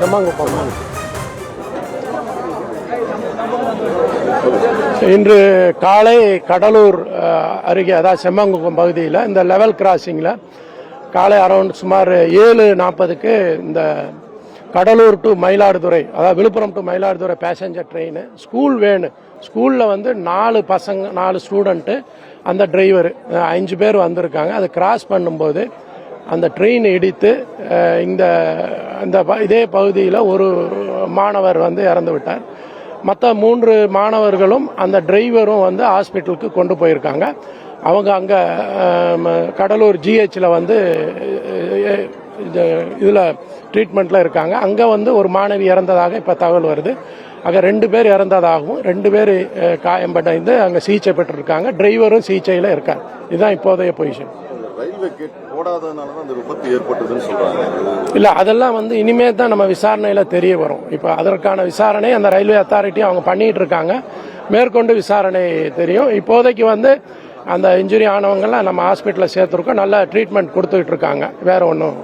செம்மாங்குப்பம். இன்று காலை கடலூர் அருகே, அதாவது செம்மாங்குப்பம் பகுதியில் இந்த லெவல் கிராசிங்கில் காலை அரௌண்ட் சுமார் 7:40க்கு இந்த கடலூர் டு மயிலாடுதுறை, அதாவது Villupuram to Mayiladuthurai passenger train school van, ஸ்கூலில் வந்து 4 ஸ்டூடெண்ட்டு, அந்த டிரைவர் 5 பேர் வந்திருக்காங்க. அதை கிராஸ் பண்ணும்போது அந்த ட்ரெயின் இடித்து இதே பகுதியில் ஒரு மாணவர் வந்து இறந்து விட்டார். மற்ற 3 மாணவர்களும் அந்த டிரைவரும் வந்து ஹாஸ்பிட்டலுக்கு கொண்டு போயிருக்காங்க. அவங்க அங்கே கடலூர் ஜிஹெச்சில் வந்து இதில் ட்ரீட்மெண்ட்டில் இருக்காங்க. அங்கே வந்து ஒரு மாணவி இறந்ததாக இப்போ தகவல் வருது. அங்கே 2 பேர் இறந்ததாகவும் 2 பேர் காயம்படைந்து அங்கே சிகிச்சை பெற்றிருக்காங்க. டிரைவரும் சிகிச்சையில் இருக்காங்க. இதுதான் இப்போதைய பொசிஷன். இல்லை, அதெல்லாம் வந்து இனிமே தான் நம்ம விசாரணையில் தெரிய வரும். இப்போ அதற்கான விசாரணை அந்த ரயில்வே அத்தாரிட்டி அவங்க பண்ணிட்டு இருக்காங்க. மேற்கொண்டு விசாரணை தெரியும். இப்போதைக்கு வந்து அந்த இன்ஜுரி ஆனவங்கெல்லாம் நம்ம ஹாஸ்பிட்டலில் சேர்த்துருக்கோம். நல்ல ட்ரீட்மெண்ட் கொடுத்துக்கிட்டு இருக்காங்க. வேற ஒன்றும்